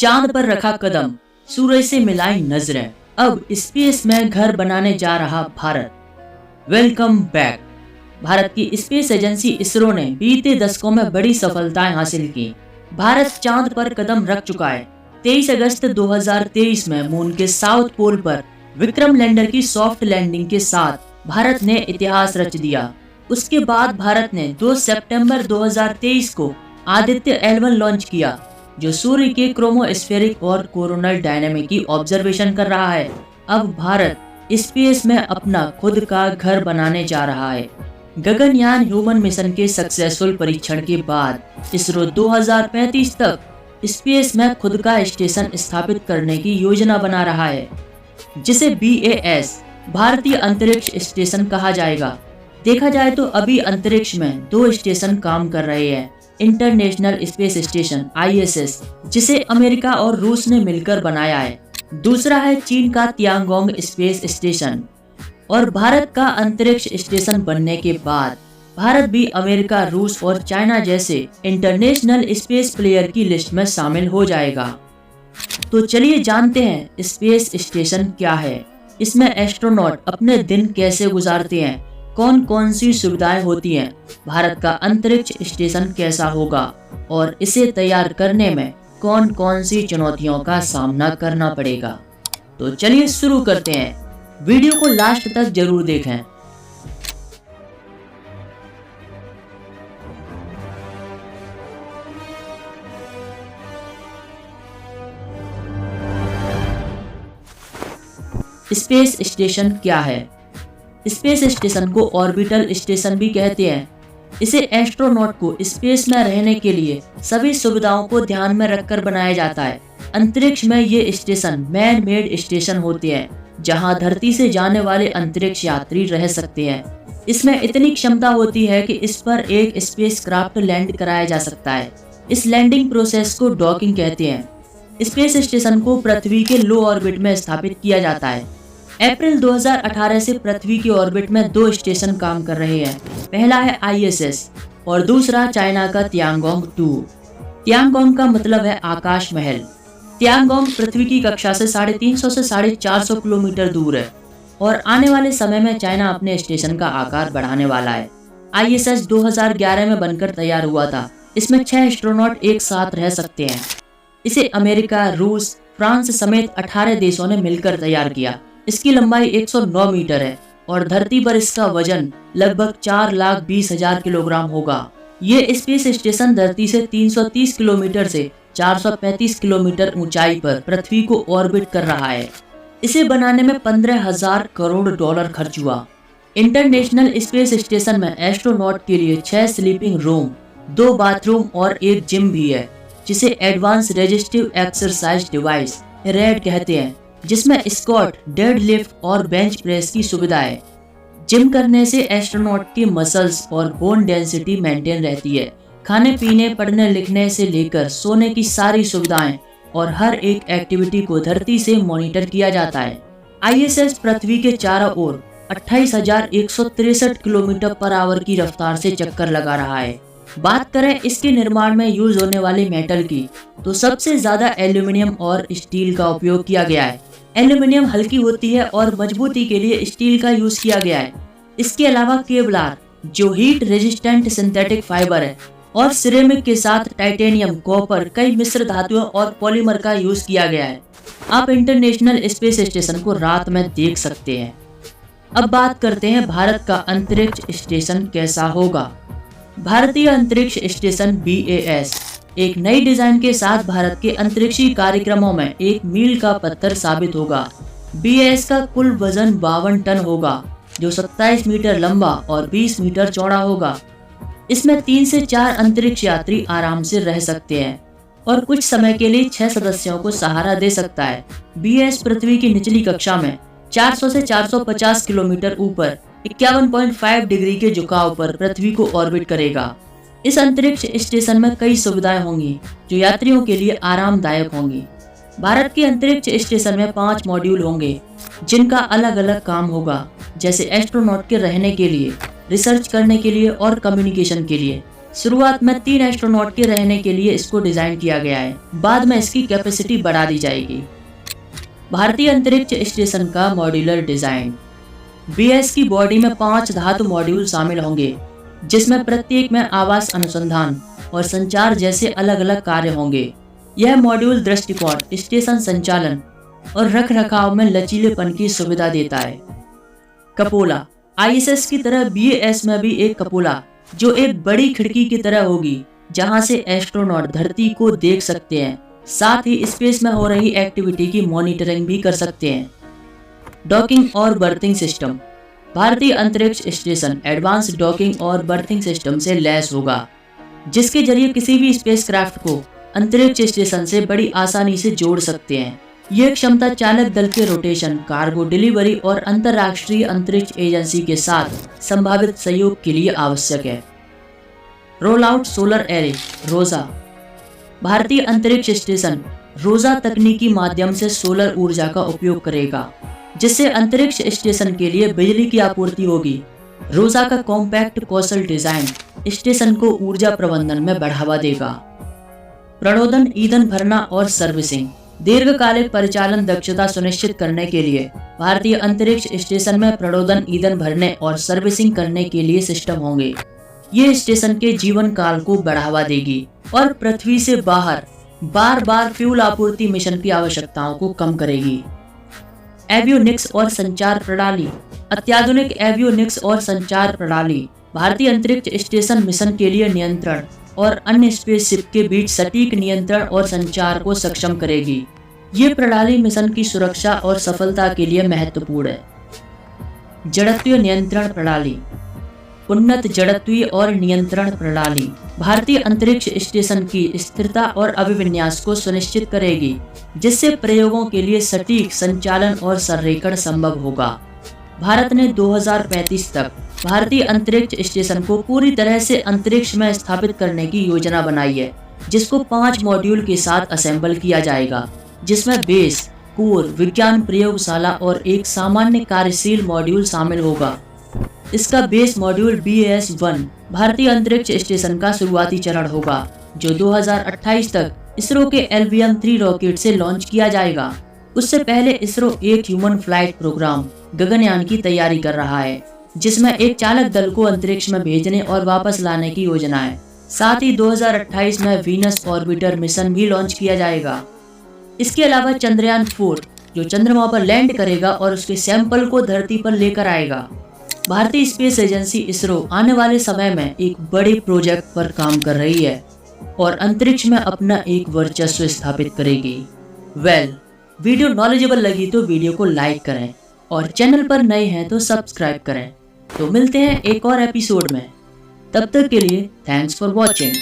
चांद पर रखा कदम, सूरज से मिलाई नजरें, अब स्पेस में घर बनाने जा रहा भारत। Welcome back. भारत की स्पेस एजेंसी इसरो ने बीते दशकों में बड़ी सफलताएं हासिल की। भारत चांद पर कदम रख चुका है। 23 अगस्त 2023 में मून के साउथ पोल पर विक्रम लैंडर की सॉफ्ट लैंडिंग के साथ भारत ने इतिहास रच दिया। उसके बाद भारत ने 2 सितंबर 2023 को आदित्य L1 लॉन्च किया, जो सूर्य के क्रोमोस्फेरिक और कोरोनल डायनामिक की ऑब्जर्वेशन कर रहा है। अब भारत स्पेस में अपना खुद का घर बनाने जा रहा है। गगनयान ह्यूमन मिशन के सक्सेसफुल परीक्षण के बाद इसरो 2035 तक स्पेस में खुद का स्टेशन स्थापित करने की योजना बना रहा है, जिसे BAS भारतीय अंतरिक्ष स्टेशन कहा जाएगा। देखा जाए तो अभी अंतरिक्ष में 2 स्टेशन काम कर रहे हैं। इंटरनेशनल स्पेस स्टेशन ISS, जिसे अमेरिका और रूस ने मिलकर बनाया है। दूसरा है चीन का तियांगोंग स्पेस स्टेशन। और भारत का अंतरिक्ष स्टेशन बनने के बाद भारत भी अमेरिका, रूस और चाइना जैसे इंटरनेशनल स्पेस प्लेयर की लिस्ट में शामिल हो जाएगा। तो चलिए जानते हैं स्पेस स्टेशन क्या है, इसमें एस्ट्रोनॉट अपने दिन कैसे गुजारते हैं, कौन कौन सी सुविधाएं होती हैं, भारत का अंतरिक्ष स्टेशन कैसा होगा और इसे तैयार करने में कौन कौन सी चुनौतियों का सामना करना पड़ेगा। तो चलिए शुरू करते हैं। वीडियो को लास्ट तक जरूर देखें। स्पेस स्टेशन क्या है? स्पेस स्टेशन को ऑर्बिटल स्टेशन भी कहते हैं। इसे एस्ट्रोनॉट को स्पेस में रहने के लिए सभी सुविधाओं को ध्यान में रखकर बनाया जाता है। अंतरिक्ष में ये स्टेशन मैन मेड स्टेशन होते हैं, जहां धरती से जाने वाले अंतरिक्ष यात्री रह सकते हैं। इसमें इतनी क्षमता होती है कि इस पर एक स्पेसक्राफ्ट लैंड कराया जा सकता है। इस लैंडिंग प्रोसेस को डॉकिंग कहते हैं। स्पेस स्टेशन को पृथ्वी के लो ऑर्बिट में स्थापित किया जाता है। अप्रैल 2018 से पृथ्वी के ऑर्बिट में 2 स्टेशन काम कर रहे हैं। पहला है ISS और दूसरा चाइना का तियांगोंग 2। तियांगोंग का मतलब है आकाश महल। तियांगोंग पृथ्वी की कक्षा से 350 से 450 किलोमीटर दूर है और आने वाले समय में चाइना अपने स्टेशन का आकार बढ़ाने वाला है। ISS 2011 में बनकर तैयार हुआ था। इसमें 6 एस्ट्रोनॉट एक साथ रह सकते हैं। इसे अमेरिका, रूस, फ्रांस समेत 18 देशों ने मिलकर तैयार किया। इसकी लंबाई 109 मीटर है और धरती पर इसका वजन लगभग 4,20,000 किलोग्राम होगा। ये स्पेस स्टेशन धरती से 330 किलोमीटर से 435 किलोमीटर ऊंचाई पर पृथ्वी को ऑर्बिट कर रहा है। इसे बनाने में 15,000 करोड़ डॉलर खर्च हुआ। इंटरनेशनल स्पेस स्टेशन में एस्ट्रोनॉट के लिए 6 स्लीपिंग रूम, 2 बाथरूम और एक जिम भी है, जिसे advance resistive exercise device RAD कहते हैं, जिसमें स्क्वाट, डेडलिफ्ट और बेंच प्रेस की सुविधा है। जिम करने से एस्ट्रोनॉट की मसल्स और बोन डेंसिटी मेंटेन रहती है। खाने पीने, पढ़ने लिखने से लेकर सोने की सारी सुविधाएं और हर एक एक्टिविटी को धरती से मॉनिटर किया जाता है। ISS पृथ्वी के चारों ओर 28,163 किलोमीटर पर आवर की रफ्तार से चक्कर लगा रहा है। बात करें इसके निर्माण में यूज होने वाले मेटल की, तो सबसे ज्यादा एल्यूमिनियम और स्टील का उपयोग किया गया है। एल्यूमिनियम हल्की होती है और मजबूती के लिए स्टील का यूज किया गया है। इसके अलावा केवलार, जो हीट रेजिस्टेंट सिंथेटिक फाइबर है, और सिरेमिक के साथ टाइटेनियम, कॉपर, कई मिश्र धातुओं और पॉलीमर का यूज किया गया है। आप इंटरनेशनल स्पेस स्टेशन को रात में देख सकते हैं। अब बात करते हैं भारत का अंतरिक्ष स्टेशन कैसा होगा। भारतीय अंतरिक्ष स्टेशन BAS एक नई डिजाइन के साथ भारत के अंतरिक्षी कार्यक्रमों में एक मील का पत्थर साबित होगा। BAS का कुल वजन 52 टन होगा, जो 27 मीटर लंबा और 20 मीटर चौड़ा होगा। इसमें 3 से 4 अंतरिक्ष यात्री आराम से रह सकते हैं और कुछ समय के लिए 6 सदस्यों को सहारा दे सकता है। BAS पृथ्वी की निचली कक्षा में 400 से 450 किलोमीटर ऊपर 51.5 डिग्री के झुकाव पर पृथ्वी को ऑर्बिट करेगा। इस अंतरिक्ष स्टेशन में कई सुविधाएं होंगी जो यात्रियों के लिए आरामदायक होंगी। भारत के अंतरिक्ष स्टेशन में 5 मॉड्यूल होंगे, जिनका अलग अलग काम होगा, जैसे एस्ट्रोनॉट के रहने के लिए, रिसर्च करने के लिए और कम्युनिकेशन के लिए। शुरुआत में 3 एस्ट्रोनॉट के रहने के लिए इसको डिजाइन किया गया है, बाद में इसकी कैपेसिटी बढ़ा दी जाएगी। भारतीय अंतरिक्ष स्टेशन का मॉड्यूलर डिजाइन। बीएस की बॉडी में 5 धातु मॉड्यूल शामिल होंगे, जिसमें प्रत्येक में आवास अनुसंधान और संचार जैसे अलग अलग कार्य होंगे। यह मॉड्यूल दृष्टिकोण, स्टेशन संचालन और रखरखाव में लचीलेपन की सुविधा देता है। कपोला। आईएसएस की तरह बीएस में भी एक कपोला, जो एक बड़ी खिड़की की तरह होगी, जहां से एस्ट्रोनॉट धरती को देख सकते हैं, साथ ही स्पेस में हो रही एक्टिविटी की मॉनिटरिंग भी कर सकते हैं। डॉकिंग और बर्थिंग सिस्टम। भारतीय अंतरिक्ष स्टेशन एडवांस डॉकिंग और बर्थिंग सिस्टम से लैस होगा, जिसके जरिए किसी भी स्पेसक्राफ्ट को अंतरिक्ष स्टेशन से बड़ी आसानी से जोड़ सकते हैं। यह क्षमता चालक दल के रोटेशन, कार्गो डिलीवरी और अंतर्राष्ट्रीय अंतरिक्ष एजेंसी के साथ संभावित सहयोग के लिए आवश्यक है। रोल आउट सोलर एरे रोजा। भारतीय अंतरिक्ष स्टेशन रोजा तकनीकी माध्यम से सोलर ऊर्जा का उपयोग करेगा, जिससे अंतरिक्ष स्टेशन के लिए बिजली की आपूर्ति होगी। रोजा का कॉम्पैक्ट कौशल डिजाइन स्टेशन को ऊर्जा प्रबंधन में बढ़ावा देगा। प्रणोदन, ईंधन भरना और सर्विसिंग। दीर्घकालिक परिचालन दक्षता सुनिश्चित करने के लिए भारतीय अंतरिक्ष स्टेशन में प्रणोदन, ईंधन भरने और सर्विसिंग करने के लिए सिस्टम होंगे। ये स्टेशन के जीवन काल को बढ़ावा देगी और पृथ्वी से बाहर बार बार फ्यूल आपूर्ति मिशन की आवश्यकताओं को कम करेगी। एवियोनिक्स और संचार प्रणाली। अत्याधुनिक एवियोनिक्स और संचार प्रणाली भारतीय अंतरिक्ष स्टेशन मिशन के लिए नियंत्रण और अन्य स्पेसशिप के बीच सटीक नियंत्रण और संचार को सक्षम करेगी। ये प्रणाली मिशन की सुरक्षा और सफलता के लिए महत्वपूर्ण है। जड़त्वीय नियंत्रण प्रणाली। उन्नत जड़त्वीय और नियंत्रण प्रणाली भारतीय अंतरिक्ष स्टेशन की स्थिरता और अभिविन्यास को सुनिश्चित करेगी, जिससे प्रयोगों के लिए सटीक संचालन और संरेखण संभव होगा। भारत ने 2035 तक भारतीय अंतरिक्ष स्टेशन को पूरी तरह से अंतरिक्ष में स्थापित करने की योजना बनाई है, जिसको 5 मॉड्यूल के साथ असेंबल किया जाएगा, जिसमें बेस, कोर, विज्ञान प्रयोगशाला और एक सामान्य कार्यशील मॉड्यूल शामिल होगा। इसका बेस मॉड्यूल BAS-1 भारतीय अंतरिक्ष स्टेशन का शुरुआती चरण होगा, जो 2028 तक इसरो के LVM-3 रॉकेट से लॉन्च किया जाएगा। उससे पहले इसरो एक ह्यूमन फ्लाइट प्रोग्राम गगनयान की तैयारी कर रहा है, जिसमें एक चालक दल को अंतरिक्ष में भेजने और वापस लाने की योजना है। साथ ही 2028 में वीनस ऑर्बिटर मिशन भी लॉन्च किया जाएगा। इसके अलावा चंद्रयान 4, जो चंद्रमा पर लैंड करेगा और उसके सैंपल को धरती पर लेकर आएगा। भारतीय स्पेस एजेंसी इसरो आने वाले समय में एक बड़े प्रोजेक्ट पर काम कर रही है और अंतरिक्ष में अपना एक वर्चस्व स्थापित करेगी। वीडियो नॉलेजेबल लगी तो वीडियो को लाइक करें और चैनल पर नए हैं तो सब्सक्राइब करें। तो मिलते हैं एक और एपिसोड में, तब तक के लिए थैंक्स फॉर वॉचिंग।